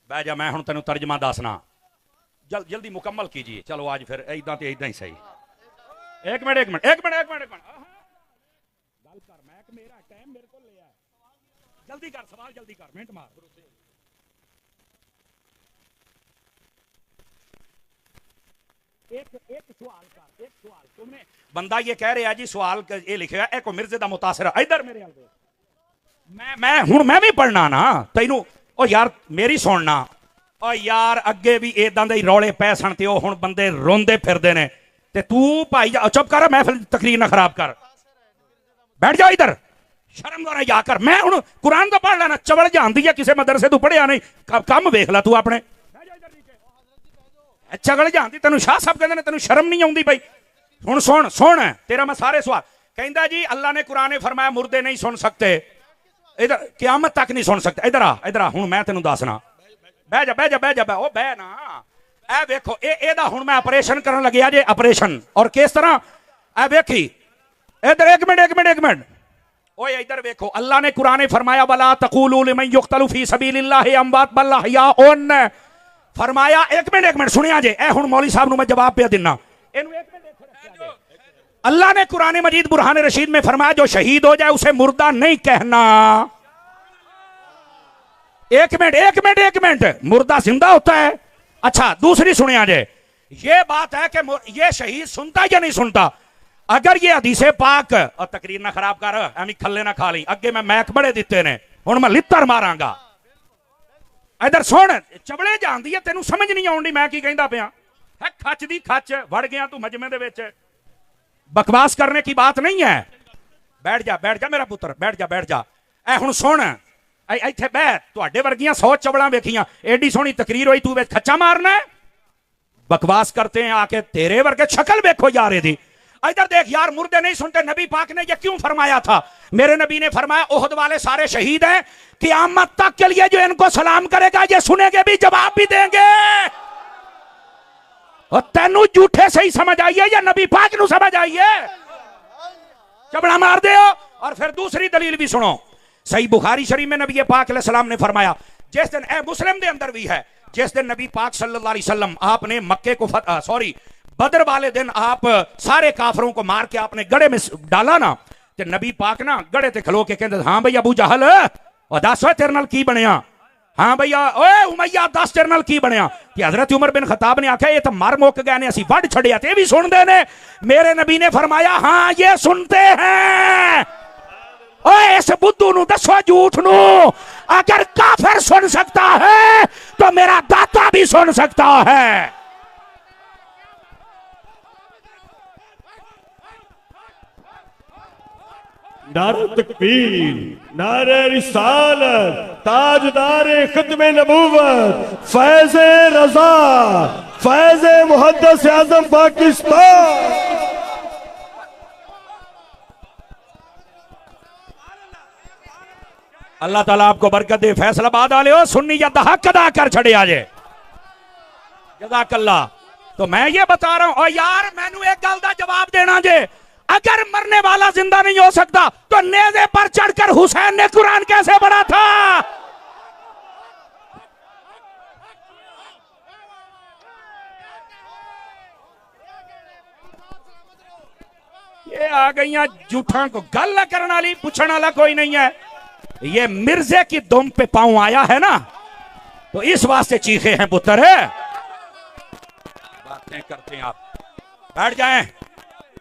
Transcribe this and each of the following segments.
बह जा, मैं हुण तेनू तर्जमा दसना। जल्दी मुकम्मल कीजिए। चलो आज फिर इदा तो इदा ही सही। एक मिनट एक मिनट एक मिनट एक मिनट एक मिनट गल कर, मैं मेरा टाइम मेरे को लिया। जल्दी कर सवाल, जल्दी कर, मिनट मार। एक एक सवाल कर, एक सवाल। तुमने बंदा ये कह रहा जी सवाल ये लिखे एक मिर्जे दा मुतासिर इधर मेरे मैं हुण मैं भी पढ़ना ना तैनू। ओ यार मेरी सुनना। ओ यार अगे भी इदां दे रौले पै सन ते ओ हुण बंदे रोंदे फिरदे ने ते तू भाई चुप कर, मैं फिर तकरीर ना खराब कर। बैठ जा इधर, शर्म द्वारा जा कर। मैं हुण कुरान तो पढ़ लेना, चवल जानदी है किसी मदरसे तू पढ़िया नहीं। कम वेख ला तू अपने। चगल जानती तेन शाह साहब कहते तेन शर्म नहीं आती भाई। हुण सुन सुन तेरा मैं सारे सवाल। कहता जी अल्लाह ने कुरान ने फरमाया मुर्दे नहीं सुन सकते, इधर क़यामत तक नहीं सुन सकते। इधर आ हुण मैं तेन दसना। बह जा बह जा बह जा बह ओ बह ना। ए वेखो एदा हुण मैं ऑपरेशन करन लग्या जे, ऑपरेशन। और किस तरह ए वेखी इधर एक मिनट एक मिनट एक मिनट। ओए इधर वेखो अल्लाह ने कुरान ने फरमाया वला तक़ूलू लिमन युक़तलु फी सबीलिल्लाहि अमवात बल अहयाउन। फरमाया एक मिनट सुनिया जे। ए हुण मौली साहब नु मैं जवाब पे देना। अल्लाह ने कुरान मजीद बुरहान रशीद में फरमाया जो शहीद हो जाए उसे मुर्दा नहीं कहना। एक मिनट एक मिनट एक मिनट, मुर्दा जिंदा होता है। अच्छा दूसरी सुनिया जे, ये बात है कि ये शहीद सुनता या नहीं सुनता। अगर ये हदीसे पाक और तकरीर ना खराब कर, एवं खल्ले ना खा ली। अगे मैं मैक बड़े दिते ने, हुण मैं लित्तर मारांगा। इधर सुन, चबले जानदी है तेनू समझ नहीं आउंदी मैं की कहंदा पिया है। खच दी खच वड़ गया तू मजमे दे विच। बकवास करने की बात नहीं है। बैठ जा मेरा पुत्र, बैठ जा। ए हुण सुन, इत्थे बह। तुहाडे वर्गियां 100 चवलां वेखियां, एडी सोहनी तकरीर होई, तू विच खच्चा मारना है। बकवास करते हैं आके, तेरे वर्गे शक्ल वेखो यार इहदी। इधर देख यार, मुर्दे नहीं सुनते। नबी पाक ने ये क्यों फरमाया था? मेरे नबी ने फरमाया ओहद वाले सारे शहीद हैं, क़यामत तक के लिए जो इनको सलाम करेगा ये सुनेंगे भी, जवाब भी देंगे। और तेनू झूठे से ही समझ आइए या नबी पाक नू समझ आइए? चबड़ा मार दे। और फिर दूसरी दलील भी सुनो। सही बुखारी शरीफ में नबी पाक अलैहि सलाम ने फरमाया, जिस दिन ए मुस्लिम दे अंदर भी है, जिस दिन नबी पाक सल्लल्लाहु अलैहि वसल्लम आपने मक्के को बदर वाले दिन आप सारे काफरों को मार के आपने गड़े में डाला ना, ते नबी पाक ना गड़े ते खलो के कहते हाँ भैया अबू जहल और दस तेरे नाल की बनया। हाँ भैया ओए उमैया दस तेरे नाल की बनया। कि हजरत उमर बिन खताब ने आख्या ये तो मर मुक गए ने, असी वढ़ छड़िया ते भी सुनते ने। मेरे नबी ने फरमाया हाँ ये सुनते हैं। ओए इस बुद्धू नु दसो झूठ नु, अगर काफिर सुन सकता है तो मेरा दाता भी सुन सकता है। नारे तकबीर, नारे रिसालत, ताजदार खत्मे नबूवत, फैज़े रज़ा, फैज़े मुहद्दिस आज़म पाकिस्तान। अल्लाह ताला आपको बरकत दे। फैसलाबाद वाले हो सुन्नी या हक अदा कर छड़े आजे। जज़ाकल्लाह। तो मैं ये बता रहा हूं, और यार मैनू एक गल दा जवाब देना जे, अगर मरने वाला जिंदा नहीं हो सकता तो नेज़े पर चढ़कर हुसैन ने कुरान कैसे पढ़ा था? ये आ गई झूठा को गल करने वाली, पूछने वाला कोई नहीं है। ये मिर्जे की दुम पे पांव आया है ना, तो इस वास्ते चीखे हैं पुत्र है। बातें करते हैं आप।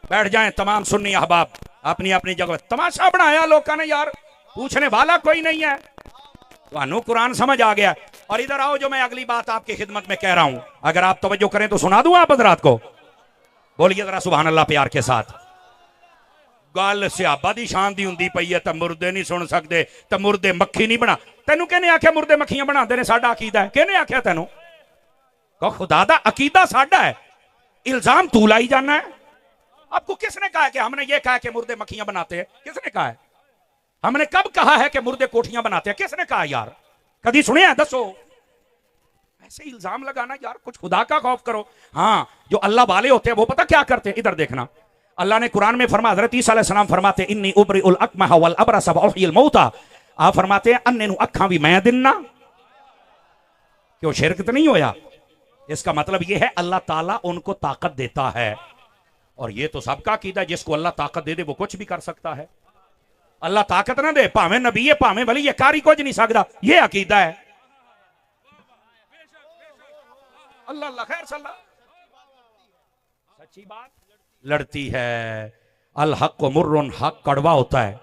बैठ जाएं तमाम सुन्नी अहबाब अपनी अपनी जगह। तमाशा बनाया लोगों ने यार, पूछने वाला कोई नहीं है। तो कुरान समझ आ गया। और इधर आओ, जो मैं अगली बात आपकी खिदमत में कह रहा हूं, अगर आप तवज्जो करें तो सुना दूं आप हजरात को। बोलिए जरा सुभान अल्लाह प्यार के साथ। गल सियाबा दी शान दी हुंदी पई है, तो मुर्दे नहीं सुन सकते, तो मुर्दे मक्खी नहीं बना। तेनू कहने आख्या मुर्दे मक्खियां बनाते ने? साडा अकीदा है। कहने आख्या तेनू? कहो खुदा दा अकीदा साडा है, इल्जाम तू लाई जाना है। आपको किसने कहा है कि हमने ये कहा कि मुर्दे मक्खियां बनाते हैं? किसने कहा है? हमने कब कहा है कि मुर्दे कोठियां बनाते हैं? किसने कहा यार? कभी सुने हैं? दसो। ऐसे इल्जाम लगाना यार, कुछ खुदा का खौफ करो। हाँ जो अल्लाह वाले होते हैं वो पता क्या करते हैं? इधर देखना, अल्लाह ने कुरान में फरमाया, हज़रत ईसा अलैहिस्सलाम फरमाते इन्नी उबरिउल अकमह वल अबरस व उहयिल मौता। आप फरमाते हैं अन्ने नु अखां भी मैं दिन्ना, क्यों शिरक तो नहीं होया। इसका मतलब यह है अल्लाह ताला उनको ताकत देता है, और ये तो सबका अकीदा है, जिसको अल्लाह ताकत दे दे वो कुछ भी कर सकता है। अल्लाह ताकत ना दे, भावें नबी है भावें वली, ये कारी कुछ नहीं सकता, ये अकीदा है। अल्लाह अल्लाह खैर सल्ला। सच्ची बात लड़ती है। अल हक मुर्रुन, हक कड़वा होता है।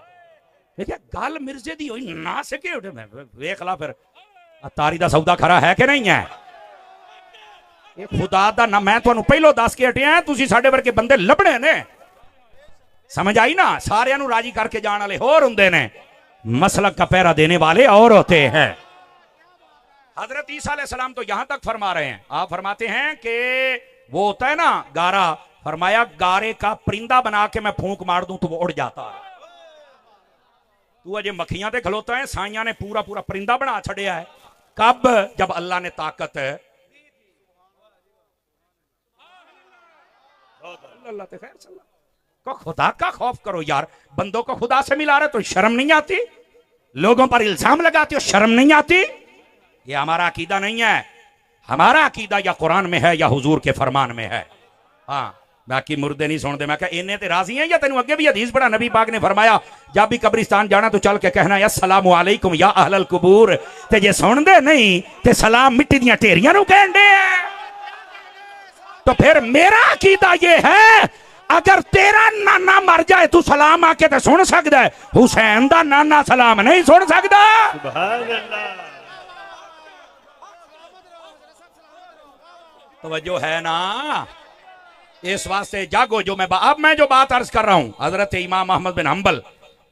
देखिए गल मिर्जे दी होई ना सके उठे मैं वेख ला फिर तारी दा सौदा खरा है कि नहीं है। ये खुदा दा ना मैं तुहानू पहलो दस के हटिया, तुसी साडे वर्गे बंदे लभणे ने, समझ आई ना। सारियां नू राजी करके जाने वाले होर हुंदे ने, मसलक का पहरा देने वाले और होते हैं। हजरत ईसा अलैहिस्सलाम तो यहां तक फरमा रहे हैं, आप फरमाते हैं कि वो होता है ना गारा, फरमाया गारे का परिंदा बना के मैं फूंक मार दूं तो वो उड़ जाता है। तू अजे मक्खियां ते खलोता है, साइयां ने पूरा पूरा परिंदा बना छड़िया है। कब? जब अल्लाह ने ताकत है। अल्लाह ते खैर सल्ला। को खुदा का खौफ करो यार, बंदों को खुदा से मिला रहे तो शर्म नहीं आती? लोगों पर इल्जाम लगाते हो, शर्म नहीं आती? ये हमारा अकीदा नहीं है। हमारा अकीदा या कुरान में है या हुजूर के फरमान में है। हाँ, बाकी मुर्दे नहीं सुनते। मैं कहा इन्हें ते राजी हैं या तेन अगे भी हदीस पढ़ा, नबी पाक ने फरमाया जब भी कब्रिस्तान जाना तो चल के कहना अस्सलामु अलैकुम या अहलल कुबूर, ते जे सुनदे नहीं ते सलाम मिट्टी दियां ढेरियां नूं कहंदे हैं। तो फिर मेरा अकीदा ये है, अगर तेरा नाना मर जाए तू सलाम आके तो सुन सकता है, हुसैन दा नाना सलाम नहीं सुन सकता। सुभान अल्लाह। तवज्जो है ना। इस वास्ते जागो। जो अब मैं जो बात अर्ज कर रहा हूं, हजरत इमाम अहमद बिन हंबल,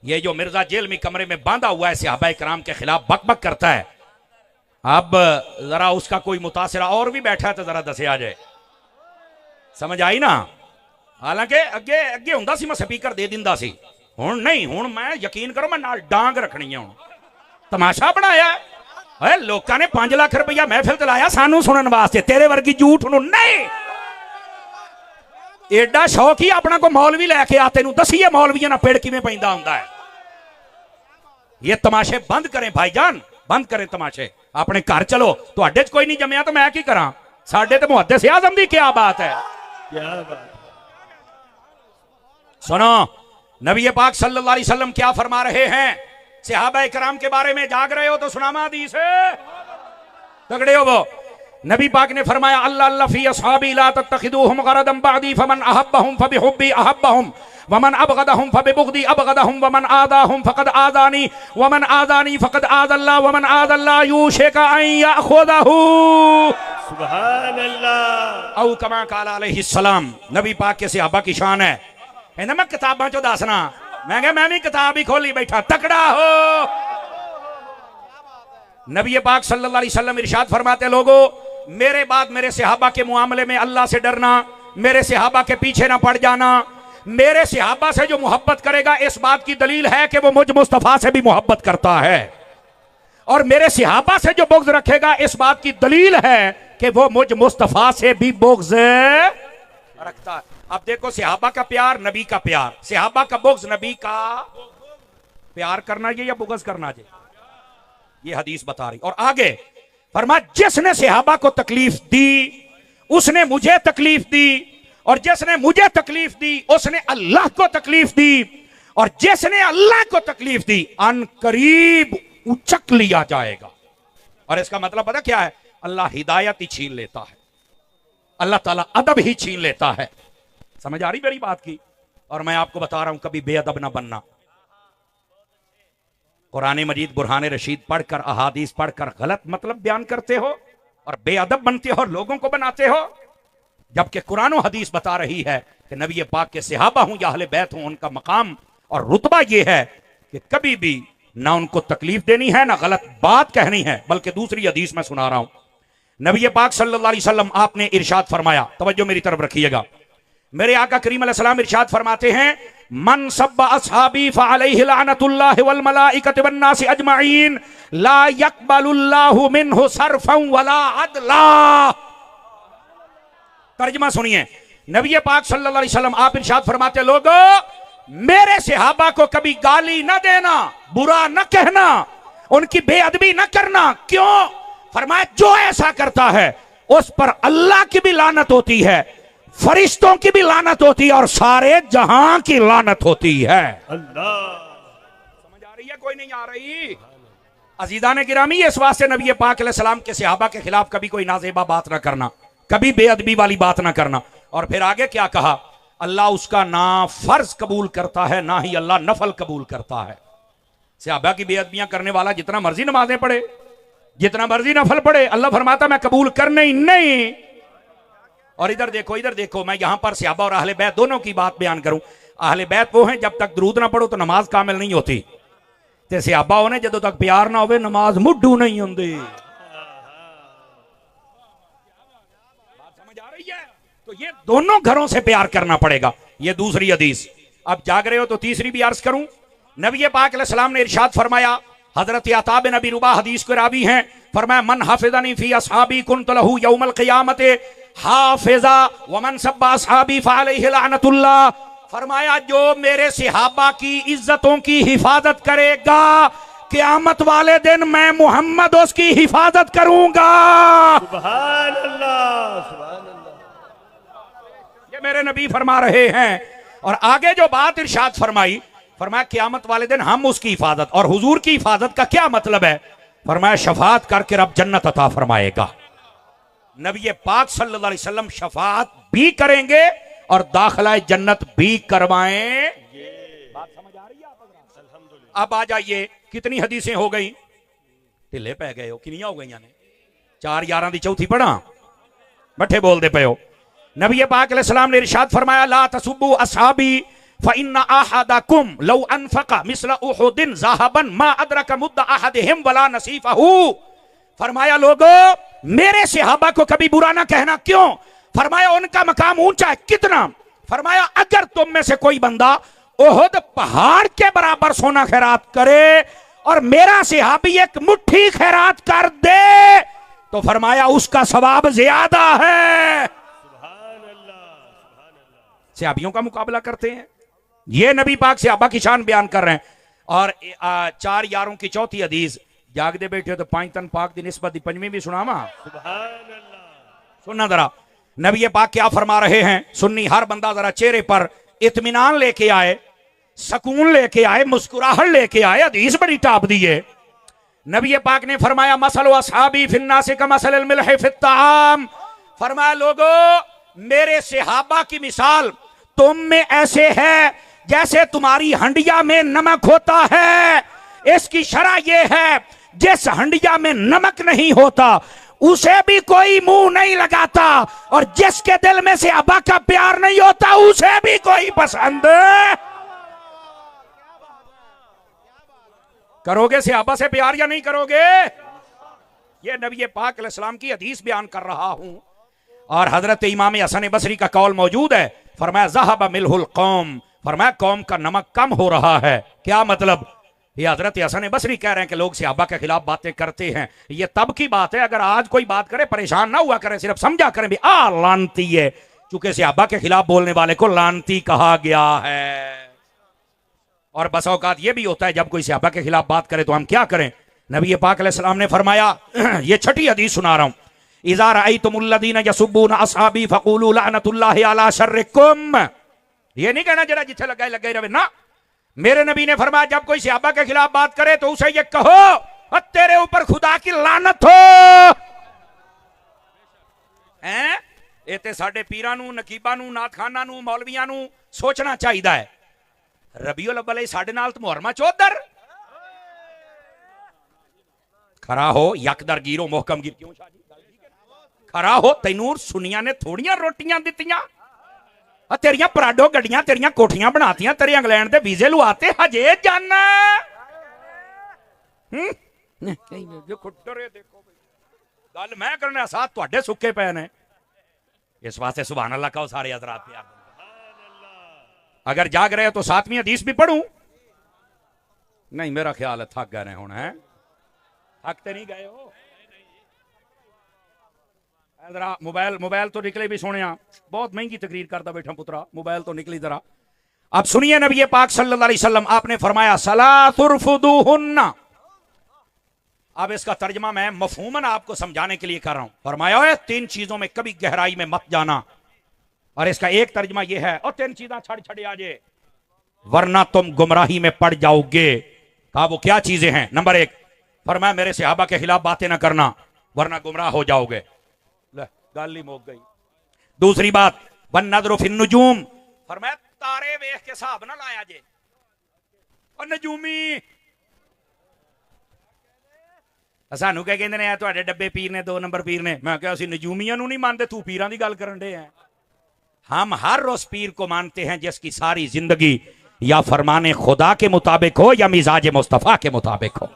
ये जो मिर्जा जेल में कमरे में बांधा हुआ है सहाबाए किराम के खिलाफ बकबक करता है, अब जरा उसका कोई मुतासिरा और भी बैठा है तो जरा दसे आ जाए। समझ आई ना। हालांकि अगे अगे हुंदा सी मैं स्पीकर दे दिंदा सी, हुण नहीं। हुण मैं यकीन करो मैं नाल डांग रखनी है। हुण तमाशा बनाया है लोगों ने 5 लाख रुपया महफिल ते लाया सानू सुनने वास्ते, तेरे वर्गी झूठ नूं नहीं। एडा शौक ही अपना को मौलवी लैके आ, तेनू दसीए मौलवियां ना पेड़ किवें पैंदा हुंदा है। ये तमाशे बंद करें भाईजान, बंद करें तमाशे। अपने घर चलो। तुहाडे च कोई नहीं जम्मिया तो मैं की करा, साडे ते मुहद्दिस आज़म दी क्या बात है। क्या बात। सुनो नबी पाक सल्लल्लाहु अलैहि वसल्लम क्या फरमा रहे हैं सहाबाए किराम के बारे में। जाग रहे हो तो सुनामा हदीस है, तगड़े हो वो। नबी पाक ने फरमाया अल्लाह अल्लाह फी अस्हाबी ला तत्तखिदूहुम गरदम बअदी फमन अहब्बहुम फबिहुब्बी अहब्बहुम वमन अबगदहुम फबिबुगदी अबगदहुम वमन आदाहुम फकद आदानी वमन आदानी फकद आदल्लाह वमन आदल्लाह यूशिका अन याखुदहू। सुभान अल्लाह। औ कमा काला अलैहि सलाम। नबी पाक के सहाबा की शान है। कहना मैं किताबां चो दसना, मैं क्या मैं भी किताब ही खोली बैठा। तकड़ा हो। नबी पाक सल्लल्लाहु अलैहि वसल्लम इरशाद फरमाते लोगों मेरे बाद मेरे सहाबा के मुआमले में अल्लाह से डरना, मेरे सहाबा के पीछे ना पड़ जाना। मेरे सहाबा से जो मोहब्बत करेगा इस बात की दलील है कि वो मुझ मुस्तफा से भी मोहब्बत करता है, और मेरे सहाबा से जो बुग़्ज़ रखेगा इस बात की दलील है कि वो मुझ मुस्तफा से भी बुग़्ज़ रखता है। अब देखो सहाबा का प्यार, नबी का प्यार, सहाबा का बुग़्ज़, नबी का प्यार करना चाहिए या बुग़्ज़ करना चाहिए, ये हदीस बता रही। और आगे फरमा जिसने सहाबा को तकलीफ दी उसने मुझे तकलीफ दी, और जिसने मुझे तकलीफ दी उसने अल्लाह को तकलीफ दी, और जिसने अल्लाह को तकलीफ दी अन करीब उचक लिया जाएगा। और इसका मतलब पता क्या है? अल्लाह हिदायत ही छीन लेता है, अल्लाह ताला अदब ही छीन लेता है। समझ आ रही मेरी बात की? और मैं आपको बता रहा हूं कभी बेअदब ना बनना। कुरान मजीद बुरहान रशीद पढ़कर अहादीस पढ़कर गलत मतलब बयान करते हो और बेअदब बनते हो और लोगों को बनाते हो, जबकि कुरान और हदीस बता रही है कि नबी पाक के सहाबा हूं या अहले बैत हूं, उनका मकाम और रुतबा यह है कि कभी भी ना उनको तकलीफ देनी है ना गलत बात कहनी है। बल्कि दूसरी हदीस में सुना रहा हूं, नबी पाक सल्लल्लाहु अलैहि वसल्लम आपने इरशाद फरमाया, तवज्जो मेरी तरफ रखिएगा। मेरे आका करीम अलैहिस्सलाम इरशाद फरमाते हैं मन सब्बा अस्हाबी फअलैहि लानतुल्लाहि वल मलाइकति वन नासि अजमईन ला यक़बलुल्लाहु मिन्हु सर्फन वला अदला। तर्जुमा सुनिए, नबी पाक सल्लल्लाहु अलैहि वसल्लम आप इरशाद फरमाते लोगों मेरे सहाबा को कभी गाली न देना, बुरा न कहना, उनकी बेअदबी न करना। क्यों? फरमाया जो ऐसा करता है उस पर अल्लाह की भी लानत होती है, फरिश्तों की भी लानत होती है और सारे जहां की लानत होती है। अल्लाह, समझ आ रही है? कोई नहीं आ रही? अजीजा ने गिरामी, इस वास्ते नबी पाक अलैहिस्सलाम के सहाबा के खिलाफ कभी कोई नाजेबा बात ना करना, कभी बेअदबी वाली बात ना करना। और फिर आगे क्या कहा? अल्लाह उसका ना फर्ज कबूल करता है ना ही अल्लाह नफल कबूल करता है। सहाबा की बेअदबियां करने वाला जितना मर्जी नमाजें पढ़े, जितना मर्जी नफल पढ़े, अल्लाह फरमाता मैं कबूल करने ही नहीं। और इधर देखो, मैं यहां पर सहाबा और अहले बैत दोनों की बात बयान करूं। अहले बैत वो हैं जब तक दरूद ना पढ़ो तो नमाज कामिल नहीं होती, ते सहाबा होने जदों तक प्यार ना होवे नमाज मुड्ढू नहीं होंदी। बात समझ आ रही है? तो ये दोनों घरों से प्यार करना पड़ेगा। ये दूसरी हदीस। अब जाग रहे हो तो तीसरी भी अर्ज करूं। नबी पाक अलैहिस्सलाम ने इरशाद फरमाया, हजरत अता बिन अबी रुबा हदीस के रावी हैं, फरमाया मन हाफिज़नी फी असहाबी कुन्त लहू यौमल क़ियामत हाफिज़ा व मन सब्बा असहाबी फअलैहि लअनतुल्लाह। फरमाया जो मेरे सहाबा की इज्जतों की हिफाजत करेगा, क़यामत वाले दिन मैं मोहम्मद उसकी हिफाजत करूंगा। सुभान अल्लाह, सुभान अल्लाह। ये मेरे नबी फरमा रहे हैं। और आगे जो बात इरशाद फरमाई, फरमाया क़यामत वाले दिन हम उसकी हिफाजत। और हुजूर की हिफाजत का क्या मतलब है? फरमाया शफाअत करके रब जन्नत अता फरमाएगा। नबी पाक सल्लल्लाहु अलैहि वसल्लम शफाअत भी करेंगे और दाखिला जन्नत भी करवाएं। बात समझ आ रही है आप? अब आ जाइए, कितनी हदीसें हो गई? ढिले पै गए हो, कितनी हो गई ने? 4 11 दी चौथी पढ़ा, बट्ठे बोलते पे हो। नबी पाक अलैहिस्सलाम ने इरशाद फरमाया ला तसुब्बु असहाबी फ़इन्ना अहदकुम लौ अनफ़क़ मिस्ल उहुदिन ज़हबन मा अदरक मुद्द अहदिहिम वला नसीफ़हु। फरमाया लोगों मेरे सहाबा को कभी बुरा ना कहना। क्यों? फरमाया उनका मकाम ऊंचा है। कितना? फरमाया अगर तुम में से कोई बंदा उहुद पहाड़ के बराबर सोना खैरात करे और मेरा सहाबी एक मुट्ठी खैरात कर दे तो फरमाया उसका सवाब ज्यादा है। सहाबियों का मुकाबला करते हैं। ये नबी पाक सहाबा की शान बयान कर रहे हैं। और 4 यारों की चौथी हदीस, जागदे बैठे हो तो 5 तन पाक दी निस्बत दी पंजवीं भी सुनावा। सुनना जरा नबी पाक क्या फरमा रहे हैं। सुन्नी हर बंदा जरा चेहरे पर इत्मीनान लेके आए, सुकून लेके आए, मुस्कुराहट लेके आए। हदीस बड़ी टाप दी है। नबी पाक ने फरमाया मसलु असहाबी फिन्नासि कमसलिल मिल्हि फित्ताम। फरमाया लोगों मेरे सहाबा की मिसाल तुम में ऐसे है जैसे तुम्हारी हंडिया में नमक होता है। इसकी शरह यह है जिस हंडिया में नमक नहीं होता उसे भी कोई मुंह नहीं लगाता, और जिसके दिल में से सहाबा का प्यार नहीं होता उसे भी कोई पसंद करोगे। सहाबा से प्यार या नहीं करोगे? ये नबी पाक अलैहिस्सलाम की हदीस बयान कर रहा हूं। और हजरत इमाम हसन बसरी का कौल मौजूद है। फरमाया ज़हब मिलहुल कौम, फरमाया कौम का नमक कम हो रहा है। क्या मतलब? ये हजरत हसन बसरी कह रहे हैं कि लोग सहाबा के खिलाफ बातें करते हैं। ये तब की बात है, अगर आज कोई बात करे परेशान ना हुआ करें, सिर्फ समझा करें भी लानती है, चूंकि सहाबा के खिलाफ बोलने वाले को लानती कहा गया है। और बस औकात ये भी होता है जब कोई सहाबा के खिलाफ बात करे तो हम क्या करें। नबी पाक अलैहिस्सलाम ने फरमाया, ये छठी हदीस सुना रहा हूं, इज़ा रअयतुमुल्लज़ीना यसुब्बूना असहाबी फक़ूलू लअनतुल्लाहि अला शर्रिकुम। ये नहीं कहना जरा जिथे लगे रहे ना। मेरे नबी ने फरमाया जब कोई सहाबा के खिलाफ बात करे तो उसे ये कहो तेरे ऊपर खुदा की लानत हो। हैं ये ते साडे पीरां नूं, नकीबां नूं, नाथखानां नूं, मौलवियां नूं सोचना चाहिए है। रबीउल अव्वल साडे नाल तो मुहर्रमा चौधर खरा हो, यकदर गिरो मोहकम गिर। क्यों शादी खरा हो, तैनूर सुनिया ने थोड़ियां रोटियां दित्तियां, तेरियां पराडो गड्डियां, तेरियां कोठियां बनातियां, तेरे इंग्लैंड दे वीजे लुआते, हजे जाना। गल मैं करना साथ तुहाडे सुक्के पे ने। इस वास्ते सुभान अल्लाह कहो सारे हजरात पे। अगर जाग रहे हो तो 7वीं हदीस भी पढ़ूं? नहीं, मेरा ख्याल है थक गए हुण। है थकते नहीं गए हो? जरा मोबाइल तो निकले भी सोने, बहुत महंगी तकरीर करता बैठा पुत्रा, मोबाइल तो निकली जरा। अब सुनिए नबी पाक सल्लल्लाहु अलैहि वसल्लम आपने फरमाया सलातुरफुदुहुन्ना, अब इसका तर्जमा मैं मफहूमन आपको समझाने के लिए कर रहा हूं। फरमाया है 3 चीजों में कभी गहराई में मत जाना, और इसका एक तर्जमा यह है, और 3 चीजें छड़ छड़े आजे वरना तुम गुमराही में पड़ जाओगे। कहा वो क्या चीजें हैं? नंबर 1 फरमाया मेरे सहाबा के खिलाफ बातें ना करना वरना गुमराह हो जाओगे। गाली मोक गई। दूसरी बात वन नजर फिन नुजूम, फरमाया तारे वेख के हिसाब ना लाया जे, और नजूमी सानू क्या कहते हैं तुहाडे डब्बे पीर ने 2 नंबर पीर ने। मैं क्या नजूमिया नहीं मानते, तू पीरां दी गल करन दे हैं। हम हर उस पीर को मानते हैं जिसकी सारी जिंदगी या फरमाने खुदा के मुताबिक हो या मिजाज मुस्तफा के मुताबिक हो।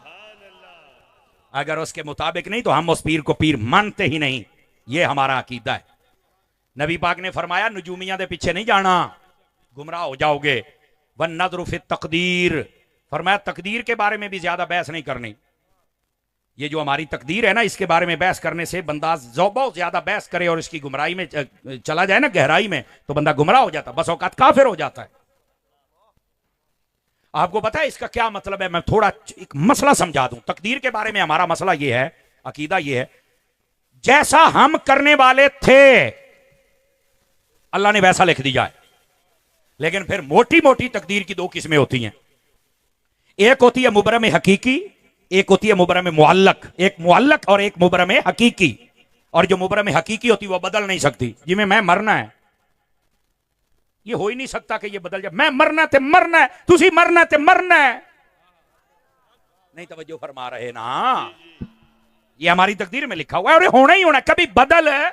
अगर उसके मुताबिक नहीं तो हम उस पीर को पीर मानते ही नहीं। यह हमारा अकीदा है। नबी पाक ने फरमाया नजूमिया दे पीछे नहीं जाना, गुमराह हो जाओगे। वन नज़र फी तकदीर, फरमाया तकदीर के बारे में भी ज्यादा बहस नहीं करनी। ये जो हमारी तकदीर है ना, इसके बारे में बहस करने से बंदा बहुत ज्यादा बहस करे और इसकी गुमराही में चला जाए ना, गहराई में, तो बंदा गुमराह हो जाता, बस औकात काफिर हो जाता है। आपको पता है इसका क्या मतलब है? मैं थोड़ा एक मसला समझा दूं। तकदीर के बारे में हमारा मसला यह है, अकीदा यह है, जैसा हम करने वाले थे अल्लाह ने वैसा लिख दिया है। लेकिन फिर मोटी मोटी तकदीर की 2 किस्में होती हैं। एक होती है मुबरम हकीकी, एक होती है मुबरम मुअल्लक। एक मुअल्लक और एक मुबरम हकीकी। और जो मुबरम हकीकी होती है वो बदल नहीं सकती। जिसमें मैं मरना है, ये हो ही नहीं सकता कि ये बदल जाए। मैं मरना ते मरना है, तुसी मरना ते मरना है। नहीं तवज्जो फरमा रहे ना, ये हमारी तकदीर में लिखा हुआ है और होना ही होना। कभी बदल है,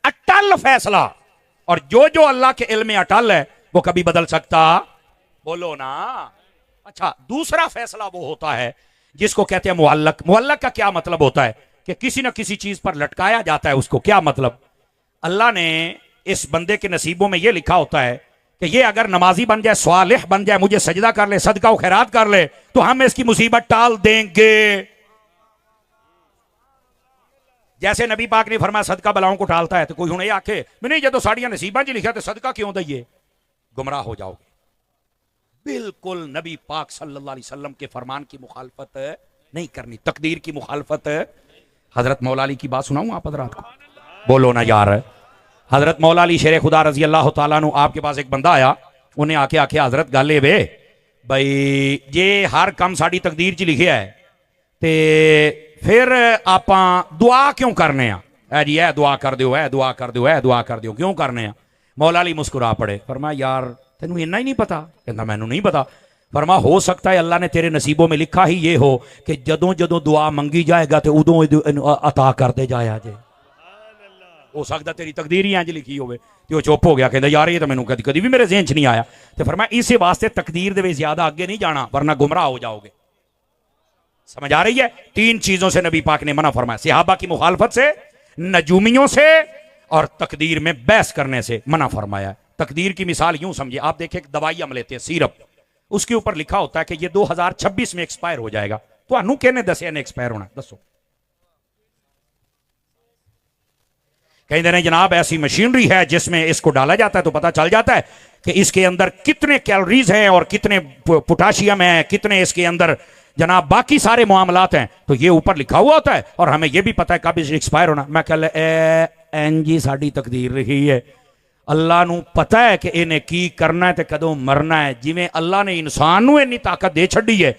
अटल फैसला, और जो जो अल्लाह के इल्म में अटल है वो कभी बदल सकता? बोलो ना। अच्छा, दूसरा फैसला वो होता है जिसको कहते हैं मुअल्लक। मुअल्लक का क्या मतलब होता है? कि किसी ना किसी चीज पर लटकाया जाता है उसको। क्या मतलब? अल्लाह ने इस बंदे के नसीबों में यह लिखा होता है कि ये अगर नमाजी बन जाए, स्वालिह बन जाए, मुझे सजदा कर ले, सदका और खैरात कर ले, तो हम इसकी मुसीबत टाल देंगे। जैसे नबी पाक ने फरमाया सदका बलाओं को टालता है। तो कोई हुणे आखे नहीं, जो साड़ियां नसीबा जी लिखा तो सदका क्यों दइए? गुमराह हो जाओगे। बिल्कुल नबी पाक सल्लल्लाहु अलैहि वसल्लम के फरमान की मुखालफत नहीं करनी, तकदीर की मुखालफत। हजरत मौला अली की बात सुनाऊं आप हजरात को? बोलो ना यार। हजरत मौला अली शेर खुदा रजी अल्लाह तआला अन्हु, आपके पास एक बंदा आया, उन्हें आके आखे हजरत गल वे भाई जे हर काम साड़ी तकदीर च लिखिया है ते फिर आप दुआ क्यों करने आ जी? है दुआ कर दो, है दुआ कर दो, है दुआ कर दो, क्यों करने आ? मौला अली मुस्कुरा पड़े। फरमाया यार तेनू इन्ना ही नहीं पता? कहता मैनू नहीं पता। फरमा हो सकता है अल्लाह ने तेरे नसीबों में लिखा ही ये हो कि जदों जदों दुआ मंगी जाएगा तो उदों अता करते जाया जे। हो सकता तेरी तकदीर ही इंज लिखी होवे। ते वो चुप हो गया, कहता यार ये तो मैनू कदी कदी भी मेरे ज़हन च नहीं आया। तो फरमाया इस वास्ते तकदीर दे ज्यादा आगे नहीं जाना वरना गुमराह हो जाओगे। समझ आ रही है? 3 चीजों से नबी पाक ने मना फरमाया, सहाबा की मुखालफत से, नजूमियों से, और तकदीर में बहस करने से मना फरमाया। तकदीर की मिसाल यूं समझिए, आप देखें एक दवाई हम लेते हैं सिरप, उसके ऊपर लिखा होता है कि ये 2026 में एक्सपायर हो जाएगा। तो अनु कहने दसिया ने एक्सपायर होना? दसो। कहते हैं जनाब ऐसी मशीनरी है जिसमें इसको डाला जाता है तो पता चल जाता है कि इसके अंदर कितने कैलोरीज हैं और कितने पोटाशियम है, कितने इसके अंदर जनाब बाकी सारे मामलात हैं। तो ये ऊपर लिखा हुआ होता है और हमें ये भी पता है कब एक्सपायर होना। मैं कह एन जी साड़ी तकदीर रही है। अल्लाह नू पता है कि इन्हें की करना है ते कदों मरना है। जिवें अल्लाह ने इंसान नू इन्नी ताकत दे छड़ी है,